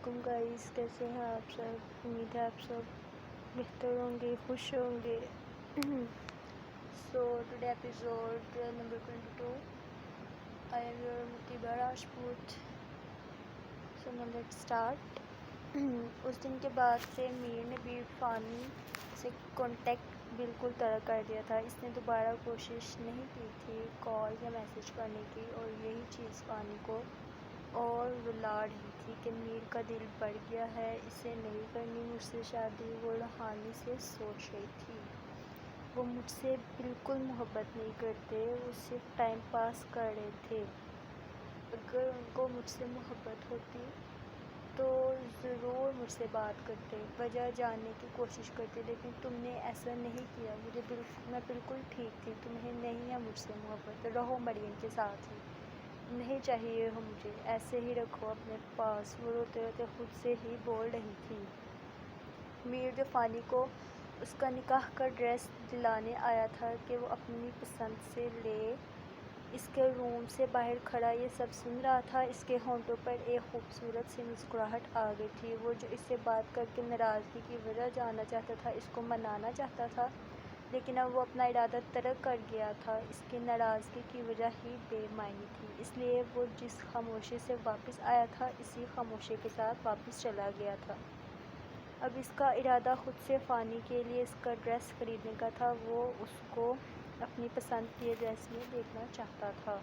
वालेकुम गाइस, कैसे हैं आप सब। उम्मीद है आप सब बेहतर होंगे, खुश होंगे। So today episode number 22, I am your Mutiba Rajput. So now let's start. उस दिन के बाद से मीर ने भी फ़ानी से कांटेक्ट बिल्कुल तर्क कर दिया था। इसने दोबारा कोशिश नहीं की थी कॉल या मैसेज करने की, और यही चीज़ फ़ानी को और रुला रही थी कि मीर का दिल बढ़ गया है, इसे नहीं करनी मुझसे शादी। वो रूहानी से सोच रही थी, वो मुझसे बिल्कुल मोहब्बत नहीं करते, वो सिर्फ टाइम पास कर रहे थे। अगर उनको मुझसे मोहब्बत होती तो ज़रूर मुझसे बात करते, वजह जानने की कोशिश करते, लेकिन तुमने ऐसा नहीं किया। मैं बिल्कुल ठीक थी, तुम्हें नहीं है मुझसे मोहब्बत, रहो मरियम के साथ ही, नहीं चाहिए हो मुझे, ऐसे ही रखो अपने पास। वो रोते रोते खुद से ही बोल रही थी। मीर जो फ़ानी को उसका निकाह का ड्रेस दिलाने आया था कि वो अपनी पसंद से ले, इसके रूम से बाहर खड़ा ये सब सुन रहा था। इसके होंठों पर एक खूबसूरत सी मुस्कुराहट आ गई थी। वो जो इससे बात करके नाराज़गी की वजह जानना चाहता था, इसको मनाना चाहता था, लेकिन अब वो अपना इरादा तर्क कर गया था। इसकी नाराज़गी की वजह ही बेमायनी थी, इसलिए वो जिस खामोशी से वापस आया था, इसी खामोशी के साथ वापस चला गया था। अब इसका इरादा खुद से फ़ानी के लिए इसका ड्रेस ख़रीदने का था। वो उसको अपनी पसंद के ड्रेस में देखना चाहता था।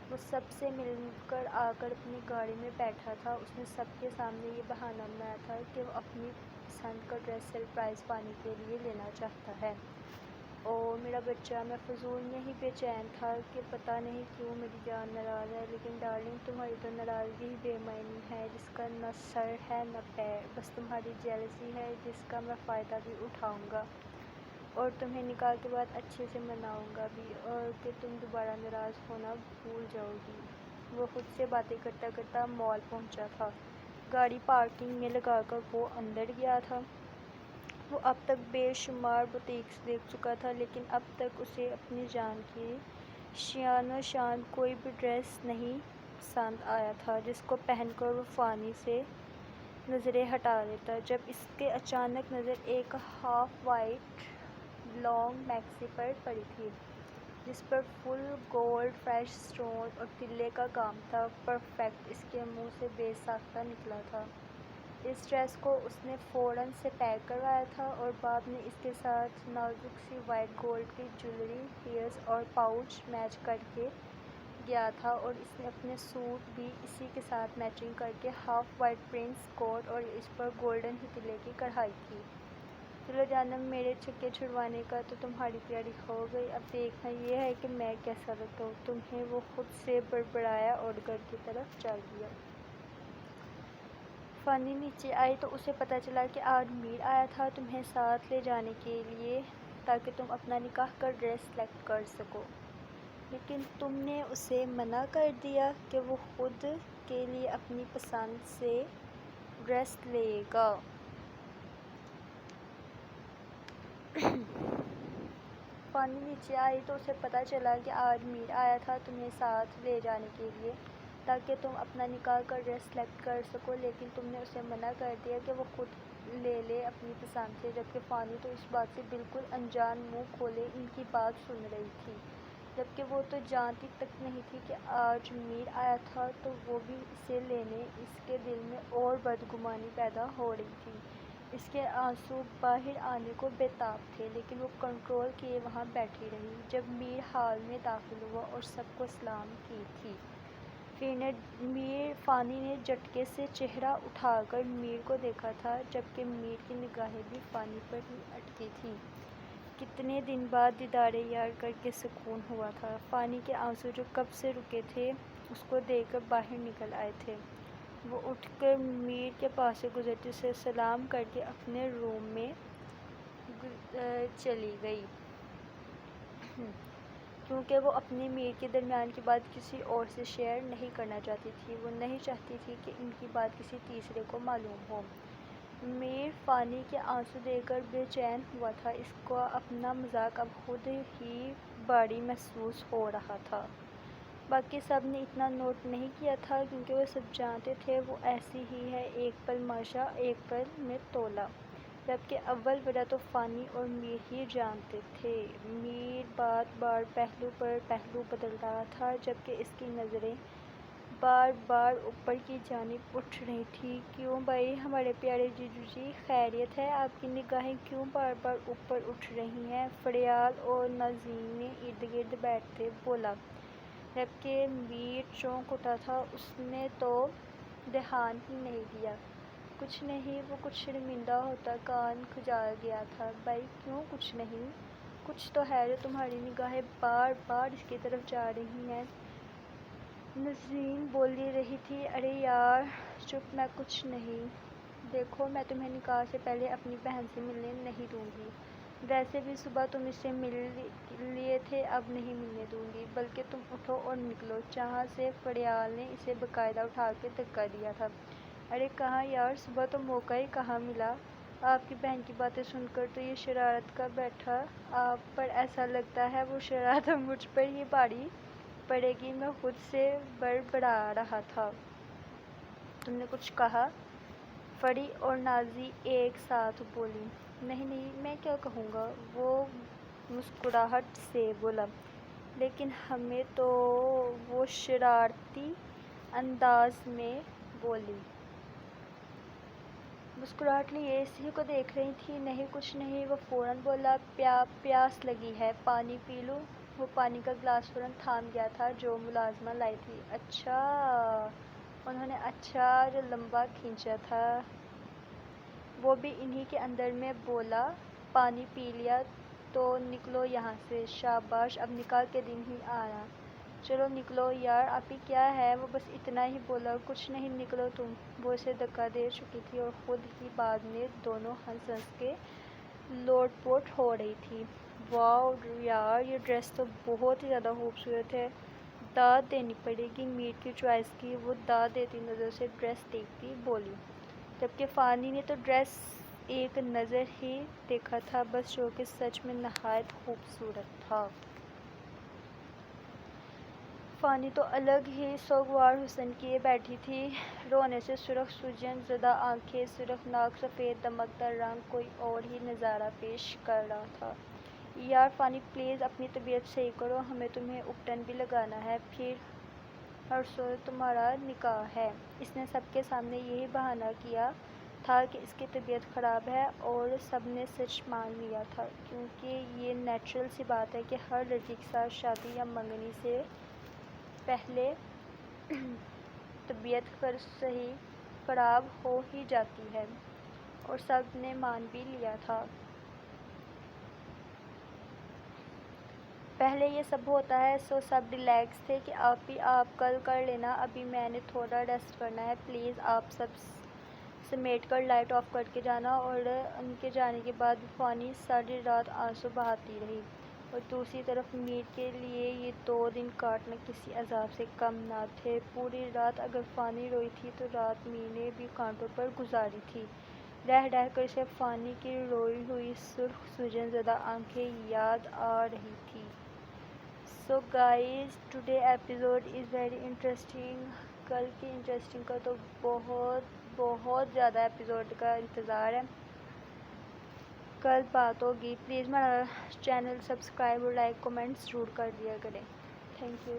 वो सबसे मिलकर आकर अपनी गाड़ी में बैठा था। उसने सबके सामने ये बहाना बनाया था कि वो अपनी पसंद का ड्रेस सरप्राइज़ पाने के लिए लेना चाहता है। और मेरा बच्चा, मैं फ़ज़ूल में ही बेचैन था कि पता नहीं क्यों मेरी जान नाराज़ है, लेकिन डार्लिंग तुम्हारी तो नाराज़गी ही बेमायनी है, जिसका न सर है न पैर। बस तुम्हारी जेलसी है, जिसका मैं फ़ायदा भी उठाऊँगा, और तुम्हें निकाह के बाद अच्छे से मनाऊंगा भी, और कि तुम दोबारा नाराज़ होना भूल जाओगी। वो खुद से बातें करता करता मॉल पहुंचा था। गाड़ी पार्किंग में लगाकर वो अंदर गया था। वो अब तक बेशुमार बुटीक्स देख चुका था, लेकिन अब तक उसे अपनी जान की शान शान कोई भी ड्रेस नहीं पसंद आया था जिसको पहनकर वो फ़ानी से नज़रें हटा लेता। जब इसके अचानक नज़र एक हाफ वाइट लॉन्ग मैक्सी पर पड़ी थी, जिस पर फुल गोल्ड फ्रेश स्टोन और तिल्ले का काम था। परफेक्ट, इसके मुंह से बेसाख्ता निकला था। इस ड्रेस को उसने फ़ौरन से पैक करवाया था, और बाद में इसके साथ नाजुक सी वाइट गोल्ड की ज्वेलरी, ईयर्स और पाउच मैच करके गया था, और इसने अपने सूट भी इसी के साथ मैचिंग करके हाफ वाइट प्रिंस कोट, और इस पर गोल्डन ही तिल्ले की कढ़ाई थी। चलो जानम, मेरे छक्के छुड़वाने का तो तुम्हारी तैयारी हो गई, अब देखना ये है कि मैं कैसा लगता हूँ तुम्हें। वो खुद से बड़बड़ाया और घर की तरफ चल दिया। फ़ानी नीचे आई तो उसे पता चला कि आज मीर आया था तुम्हें साथ ले जाने के लिए, ताकि तुम अपना निकाह का ड्रेस सेलेक्ट कर सको, लेकिन तुमने उसे मना कर दिया कि वो खुद के लिए अपनी पसंद से ड्रेस लेगा। फ़ानी नीचे आई तो उसे पता चला कि आज मीर आया था तुम्हें साथ ले जाने के लिए, ताकि तुम अपना निकाह का ड्रेस सेलेक्ट कर सको, लेकिन तुमने उसे मना कर दिया कि वो खुद ले अपनी पसंद से। जबकि फ़ानी तो इस बात से बिल्कुल अनजान मुंह खोले इनकी बात सुन रही थी, जबकि वो तो जानती तक नहीं थी कि आज मीर आया था, तो वो भी इसे लेने। इसके दिल में और बदगुमानी पैदा हो रही थी। इसके आंसू बाहर आने को बेताब थे, लेकिन वो कंट्रोल किए वहाँ बैठी रही। जब मीर हाल में दाखिल हुआ और सबको सलाम की थी, फ़ानी ने झटके से चेहरा उठाकर मीर को देखा था, जबकि मीर की निगाहें भी फ़ानी पर ही अटकी थी। कितने दिन बाद दीदारे यार करके सुकून हुआ था। फ़ानी के आंसू जो कब से रुके थे, उसको देखकर बाहर निकल आए थे। वो उठकर मीर के पास से गुजरते से सलाम करके अपने रूम में चली गई, क्योंकि वो अपने मीर के दरमियान की बात किसी और से शेयर नहीं करना चाहती थी। वो नहीं चाहती थी कि इनकी बात किसी तीसरे को मालूम हो। मीर फ़ानी के आंसू देखकर बेचैन हुआ था। इसको अपना मजाक अब खुद ही भारी महसूस हो रहा था। باقی سب نے اتنا نوٹ نہیں کیا تھا کیونکہ وہ سب جانتے تھے وہ ایسی ہی ہے، ایک پل ماشا ایک پل میں تولا، جبکہ اول وجہ تو فانی اور میر ہی جانتے تھے۔ میر بار بار پہلو پر پہلو بدل رہا تھا، جبکہ اس کی نظریں بار بار اوپر کی جانب اٹھ رہی تھیں۔ کیوں بھائی ہمارے پیارے جیجو جی، خیریت ہے؟ آپ کی نگاہیں کیوں بار بار اوپر اٹھ رہی ہیں؟ فریال اور نازنین نے ارد گرد بیٹھتے بولا، جبکہ میر چونک اٹھا تھا۔ اس نے تو دھیان ہی نہیں دیا۔ کچھ نہیں، وہ کچھ شرمندہ ہوتا کان کھجال گیا تھا۔ بھائی کیوں کچھ نہیں؟ کچھ تو ہے جو تمہاری نگاہیں بار بار اس کی طرف جا رہی ہیں۔ نازنین بولی رہی تھی، ارے یار چپ، میں کچھ نہیں۔ دیکھو میں تمہیں نکاح سے پہلے اپنی بہن سے ملنے نہیں دوں گی، ویسے بھی صبح تم اس سے مل لیے تھے، اب نہیں ملنے دوں گی، بلکہ تم اٹھو اور نکلو۔ جہاں سے فریال نے اسے باقاعدہ اٹھا کے دھکا دیا تھا۔ ارے کہاں یار، صبح تو موقع ہی کہاں ملا۔ آپ کی بہن کی باتیں سن کر تو یہ شرارت کا بیٹھا آپ پر، ایسا لگتا ہے وہ شرارت اب مجھ پر ہی بھاری پڑے گی۔ میں خود سے بڑبڑا رہا تھا۔ تم نے کچھ کہا؟ فری اور نازی ایک ساتھ بولی۔ نہیں نہیں، میں کیا کہوں گا، وہ مسکراہٹ سے بولا۔ لیکن ہمیں تو، وہ شرارتی انداز میں بولی۔ مسکراہٹ لیے اسی کو دیکھ رہی تھی۔ نہیں کچھ نہیں، وہ فوراً بولا۔ پیاس لگی ہے، پانی پی لوں؟ وہ پانی کا گلاس فوراً تھام گیا تھا جو ملازمہ لائی تھی۔ اچھا، انہوں نے اچھا جو لمبا کھینچا تھا، وہ بھی انہی کے اندر میں بولا۔ پانی پی لیا تو نکلو یہاں سے۔ شاباش، اب نکاح کے دن ہی آیا۔ چلو نکلو یار، ابھی کیا ہے؟ وہ بس اتنا ہی بولا۔ کچھ نہیں، نکلو تم۔ وہ اسے دھکا دے چکی تھی اور خود ہی بعد میں دونوں ہنس ہنس کے لوٹ پوٹ ہو رہی تھی۔ واؤ یار، یہ ڈریس تو بہت ہی زیادہ خوبصورت ہے، داد دینی پڑے گی میر کی چوائس کی۔ وہ داد دیتی نظر سے ڈریس دیکھتی بولی، جبکہ فانی نے تو ڈریس ایک نظر ہی دیکھا تھا بس، جو کہ سچ میں نہایت خوبصورت تھا۔ فانی تو الگ ہی سوگوار حسن کیے بیٹھی تھی، رونے سے سرخ سوجن زدہ آنکھیں، سرخ ناک، سفید دمکدار رنگ، کوئی اور ہی نظارہ پیش کر رہا تھا۔ یار فانی پلیز اپنی طبیعت صحیح کرو، ہمیں تمہیں اپٹن بھی لگانا ہے، پھر پرسوں تمہارا نکاح ہے۔ اس نے سب کے سامنے یہی بہانہ کیا تھا کہ اس کی طبیعت خراب ہے، اور سب نے سچ مان لیا تھا، کیونکہ یہ نیچرل سی بات ہے کہ ہر لڑکی کے ساتھ شادی یا منگنی سے پہلے طبیعت صحیح خراب ہو ہی جاتی ہے، اور سب نے مان بھی لیا تھا۔ پہلے یہ سب ہوتا ہے، سو سب ریلیکس تھے کہ آپ کل کر لینا، ابھی میں نے تھوڑا ریسٹ کرنا ہے، پلیز آپ سب سمیٹ کر لائٹ آف کر کے جانا۔ اور ان کے جانے کے بعد بھی فانی ساری رات آنسو بہاتی رہی، اور دوسری طرف میر کے لیے یہ 2 دن کاٹنا کسی عذاب سے کم نہ تھے۔ پوری رات اگر فانی روئی تھی تو رات میر نے بھی کانٹوں پر گزاری تھی۔ رہ رہ کر اسے فانی کی روئی ہوئی سرخ سوجن زدہ آنکھیں یاد آ رہی تھیں۔ So guys, today episode is very interesting. کل کی انٹرسٹنگ کا تو بہت زیادہ ایپیسوڈ کا انتظار ہے، کل بات ہوگی۔ پلیز میرا چینل سبسکرائب اور لائک کمنٹس ضرور کر دیا کریں۔ Thank you.